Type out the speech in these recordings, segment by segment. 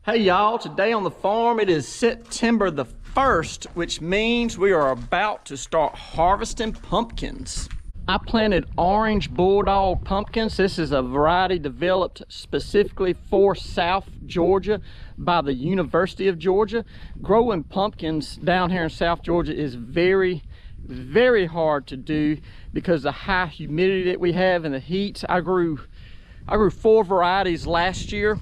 Hey y'all, today on the farm it is September the 1st, which means we are about to start harvesting pumpkins. I planted orange bulldog pumpkins. This is a variety developed specifically for South Georgia by the University of Georgia. Growing pumpkins down here in South Georgia is very hard to do because of the high humidity that we have and the heat. I grew 4 varieties last year.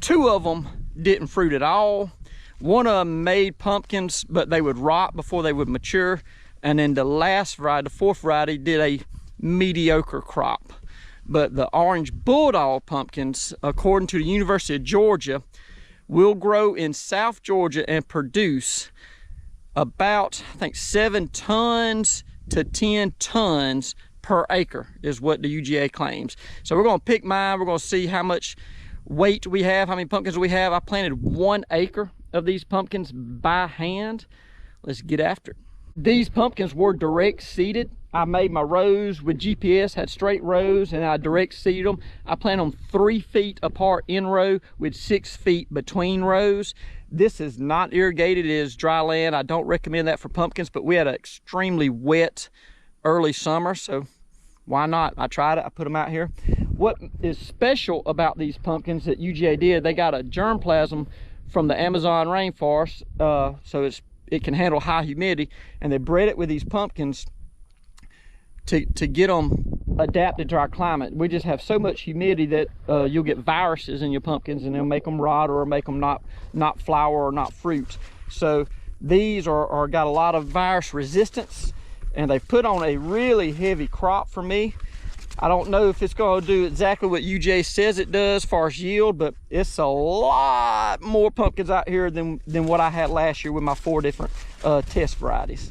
2 of them didn't fruit at all. One of them made pumpkins, but they would rot before they would mature. And then the last variety, the 4th variety, did a mediocre crop. But the orange bulldog pumpkins, according to the University of Georgia, will grow in South Georgia and produce about, I think, 7 tons to 10 tons per acre is what the UGA claims. So we're gonna pick mine. We're gonna see how much weight we have, how many pumpkins we have. I planted 1 acre of these pumpkins by hand. Let's get after it. These pumpkins were direct seeded. I made my rows with GPS, had straight rows, and I direct seeded them. I planted them 3 feet apart in row with 6 feet between rows. This is not irrigated, it is dry land. I don't recommend that for pumpkins, but we had an extremely wet early summer, so why not? I tried it, I put them out here. What is special about these pumpkins that UGA did, they got a germplasm from the Amazon rainforest, so it can handle high humidity, and they bred it with these pumpkins to get them adapted to our climate. We just have so much humidity that you'll get viruses in your pumpkins and they'll make them rot or make them not flower or not fruit. So these are got a lot of virus resistance, and they've put on a really heavy crop for me. I don't know if it's going to do exactly what UJ says it does as far as yield, but it's a lot more pumpkins out here than what I had last year with my 4 different test varieties.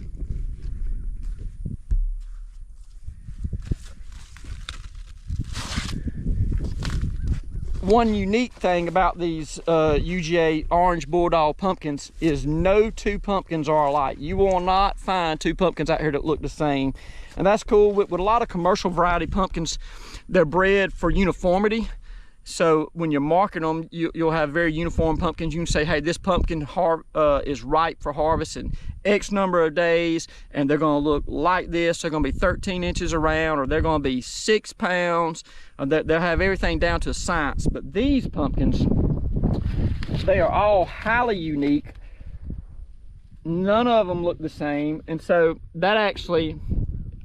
One unique thing about these UGA orange bulldog pumpkins is no 2 pumpkins are alike. You will not find 2 pumpkins out here that look the same. And that's cool. With a lot of commercial variety pumpkins, they're bred for uniformity. So when you're marketing them, you'll have very uniform pumpkins. You can say, hey, this pumpkin is ripe for harvest in X number of days, and they're gonna look like this. They're gonna be 13 inches around, or they're gonna be 6 pounds. They'll have everything down to a science. But these pumpkins, they are all highly unique. None of them look the same. And so that actually,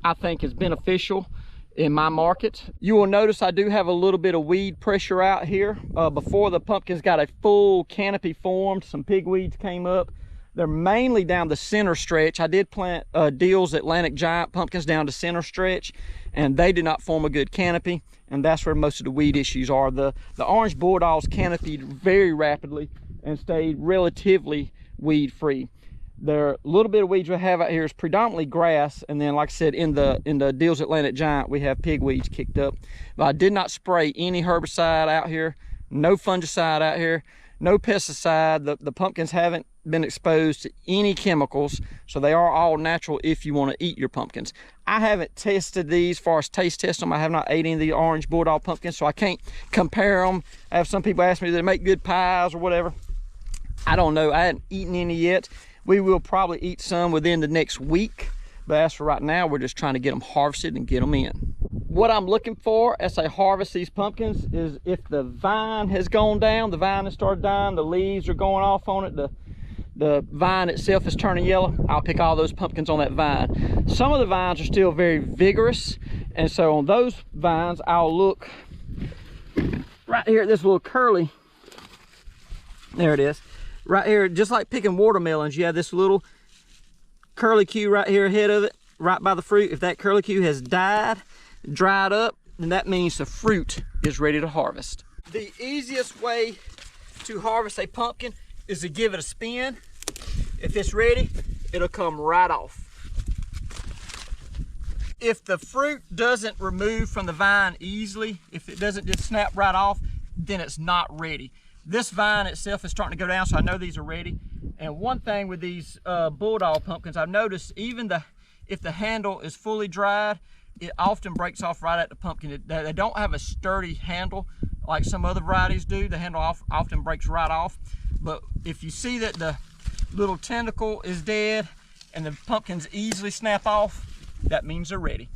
I think, is beneficial in my market. You will notice I do have a little bit of weed pressure out here. Before the pumpkins got a full canopy formed, some pigweeds came up. They're mainly down the center stretch. I did plant Deal's Atlantic Giant pumpkins down the center stretch, and they did not form a good canopy, and that's where most of the weed issues are. The orange bulldogs canopied very rapidly and stayed relatively weed free. The little bit of weeds we have out here is predominantly grass, and then, like I said, in the Deal's Atlantic Giant, we have pigweeds kicked up. But I did not spray any herbicide out here, no fungicide out here, no pesticide. The pumpkins haven't been exposed to any chemicals, so they are all natural if you want to eat your pumpkins. I haven't tested these as far as taste test them. I have not ate any of the orange bulldog pumpkins, so I can't compare them. I have some people ask me, do they make good pies or whatever? I don't know. I haven't eaten any yet. We will probably eat some within the next week, but as for right now, we're just trying to get them harvested and get them in. What I'm looking for as I harvest these pumpkins is if the vine has gone down, the vine has started dying, the leaves are going off on it, the vine itself is turning yellow, I'll pick all those pumpkins on that vine. Some of the vines are still very vigorous, and so on those vines, I'll look right here at this little curly, there it is. Right here, just like picking watermelons, you have this little curlicue right here ahead of it, right by the fruit. If that curlicue has dried up, then that means the fruit is ready to harvest. The easiest way to harvest a pumpkin is to give it a spin. If it's ready, it'll come right off. If the fruit doesn't remove from the vine easily, if it doesn't just snap right off, then it's not ready. This vine itself is starting to go down, so I know these are ready. And one thing with these bulldog pumpkins, I've noticed if the handle is fully dried, it often breaks off right at the pumpkin. They don't have a sturdy handle. like some other varieties do. The handle often breaks right off. But if you see that the little tentacle is dead and the pumpkins easily snap off, that means they're ready.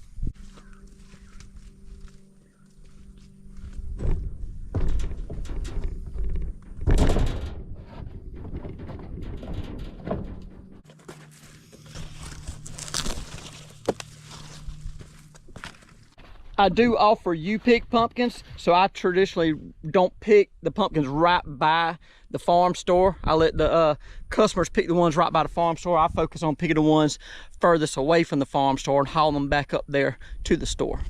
I do offer you-pick pumpkins, so I traditionally don't pick the pumpkins right by the farm store. I let the customers pick the ones right by the farm store. I focus on picking the ones furthest away from the farm store and haul them back up there to the store.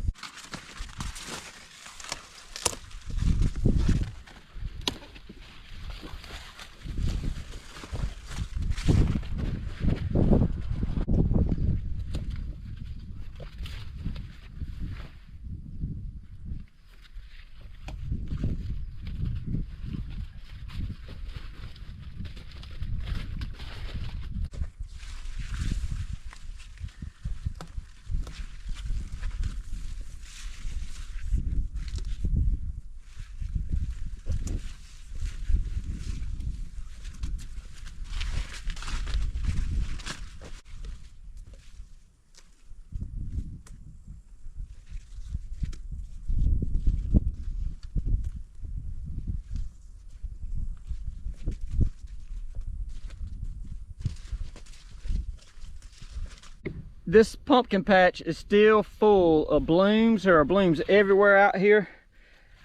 This pumpkin patch is still full of blooms. There are blooms everywhere out here.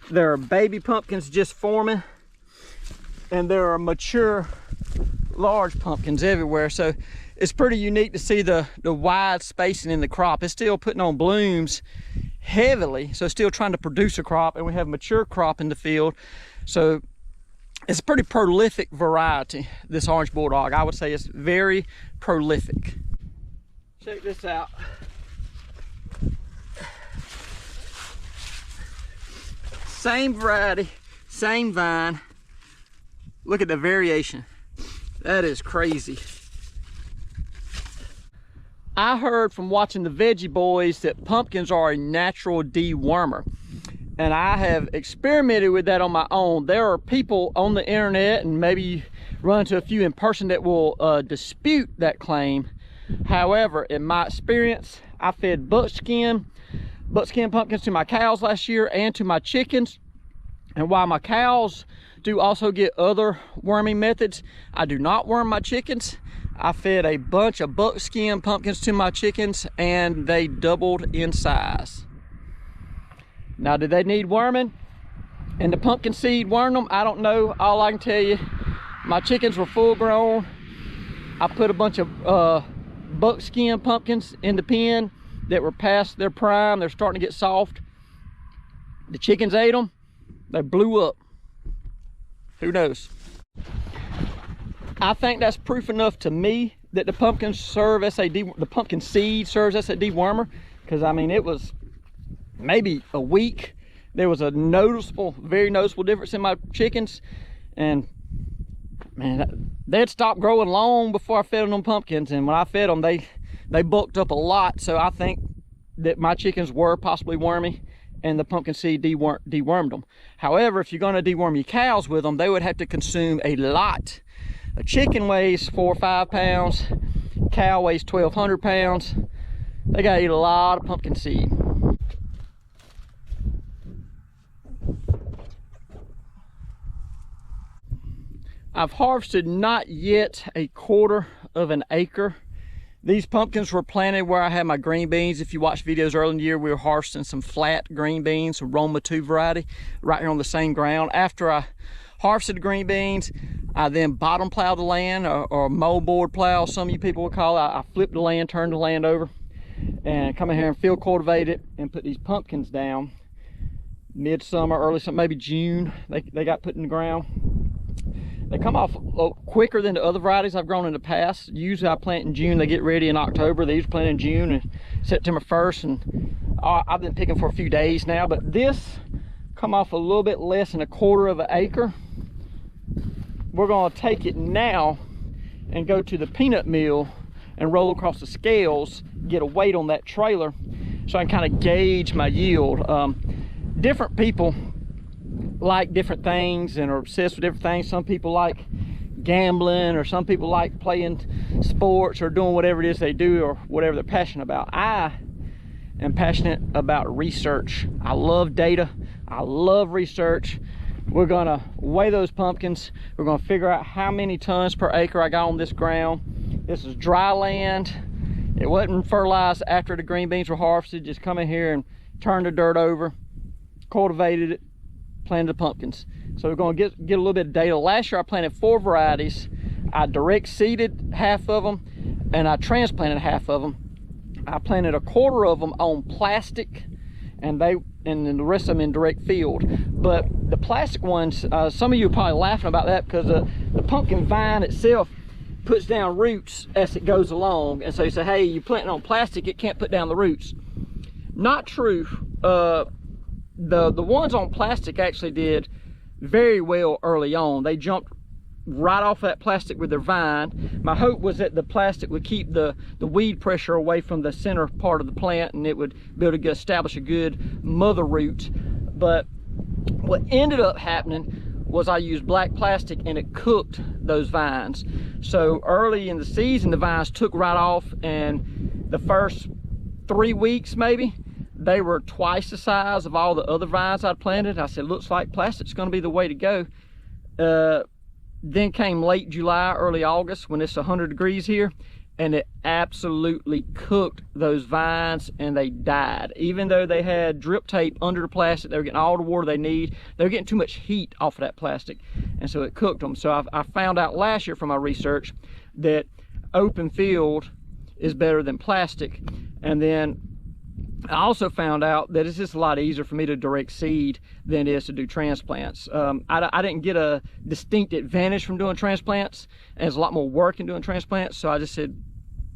There are baby pumpkins just forming, and there are mature large pumpkins everywhere. So it's pretty unique to see the wide spacing in the crop. It's still putting on blooms heavily, so still trying to produce a crop, and we have mature crop in the field. So it's a pretty prolific variety, this Orange Bulldog. I would say it's very prolific. Check this out. Same variety, same vine. Look at the variation. That is crazy. I heard from watching the Veggie Boys that pumpkins are a natural dewormer. And I have experimented with that on my own. There are people on the internet, and maybe you run into a few in person, that will dispute that claim. However, in my experience, I fed buckskin pumpkins to my cows last year and to my chickens. And while my cows do also get other worming methods, I do not worm my chickens. I fed a bunch of buckskin pumpkins to my chickens, and they doubled in size. Now, do they need worming? And the pumpkin seed wormed them? I don't know. All I can tell you, my chickens were full grown. I put a bunch of buckskin pumpkins in the pen that were past their prime. They're starting to get soft. The chickens ate them. They blew up. Who knows? I think that's proof enough to me that the pumpkins serve as the pumpkin seed serves as a dewormer. Because I mean, it was maybe a week. There was a very noticeable difference in my chickens, and man, they'd stopped growing long before I fed them pumpkins, and when I fed them, they bulked up a lot. So I think that my chickens were possibly wormy, and the pumpkin seed dewormed them. However, if you're going to deworm your cows with them, they would have to consume a lot. A chicken weighs 4 or 5 pounds, cow weighs 1,200 pounds. They got to eat a lot of pumpkin seed. I've harvested not yet a quarter of an acre. These pumpkins were planted where I had my green beans. If you watched videos earlier in the year, we were harvesting some flat green beans, some Roma 2 variety, right here on the same ground. After I harvested the green beans, I then bottom plowed the land, or moldboard plow, some of you people would call it. I flipped the land, turned the land over, and come in here and field cultivate it and put these pumpkins down. Midsummer, early summer, maybe June, they got put in the ground. They come off quicker than the other varieties I've grown in the past. Usually I plant in June, they get ready in October. These plant in June and September 1st, and I've been picking for a few days now, but this come off a little bit less than a quarter of an acre. We're gonna take it now and go to the peanut mill and roll across the scales, get a weight on that trailer so I can kind of gauge my yield. Different people like different things and are obsessed with different things. Some people like gambling, or some people like playing sports or doing whatever it is they do, or whatever they're passionate about. I am passionate about research. I love data. I love research. We're gonna weigh those pumpkins. We're gonna figure out how many tons per acre I got on this ground. This is dry land. It wasn't fertilized after the green beans were harvested. Just come in here and turn the dirt over, cultivated it, planted the pumpkins. So we're going to get a little bit of data. Last year I planted 4 varieties. I direct seeded half of them and I transplanted half of them. I planted a quarter of them on plastic, and then the rest of them in direct field. But the plastic ones, some of you are probably laughing about that, because the pumpkin vine itself puts down roots as it goes along. And so you say, hey, you planting on plastic, it can't put down the roots. Not true. The ones on plastic actually did very well early on. They jumped right off that plastic with their vine. My hope was that the plastic would keep the weed pressure away from the center part of the plant, and it would be able to establish a good mother root. But what ended up happening was I used black plastic, and it cooked those vines. So early in the season, the vines took right off, and the first 3 weeks maybe, they were twice the size of all the other vines I'd planted. I said, looks like plastic's gonna be the way to go. Then came late July, early August, when it's 100 degrees here, and it absolutely cooked those vines, and they died. Even though they had drip tape under the plastic, they were getting all the water they need. They were getting too much heat off of that plastic, and so it cooked them. So I found out last year from my research that open field is better than plastic. And then I also found out that it's just a lot easier for me to direct seed than it is to do transplants. I didn't get a distinct advantage from doing transplants, and there's a lot more work in doing transplants, so I just said,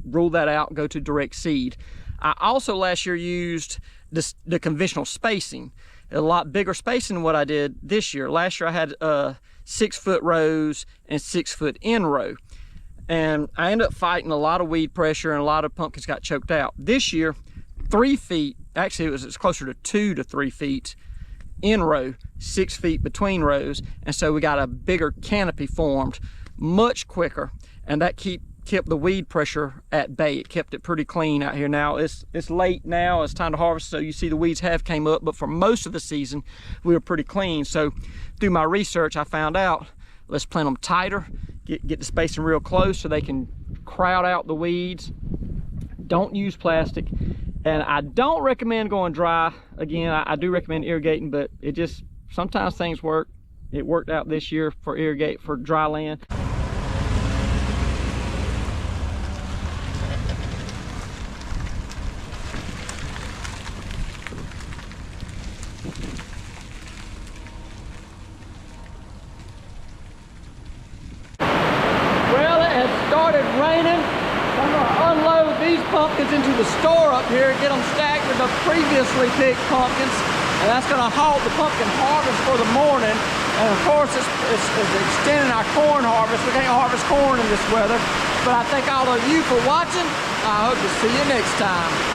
rule that out, go to direct seed. I also last year used the conventional spacing, a lot bigger spacing than what I did this year. Last year I had 6-foot rows and 6-foot in row, and I ended up fighting a lot of weed pressure, and a lot of pumpkins got choked out. This year, 3 feet, actually it's closer to 2 to 3 feet in row, 6 feet between rows, and so we got a bigger canopy formed much quicker, and that kept the weed pressure at bay. It kept it pretty clean out here. Now it's late now, it's time to harvest, so you see the weeds have came up, but for most of the season we were pretty clean. So through my research I found out, let's plant them tighter, get the spacing real close so they can crowd out the weeds. Don't use plastic. And I don't recommend going dry. Again, I do recommend irrigating, but it just, sometimes things work. It worked out this year for dry land. Well, it has started raining. I'm gonna unload these pumpkins into the store up here and get them stacked with the previously picked pumpkins, and that's gonna halt the pumpkin harvest for the morning. And of course it's extending our corn harvest. We can't harvest corn in this weather, but I thank all of you for watching. I hope to see you next time.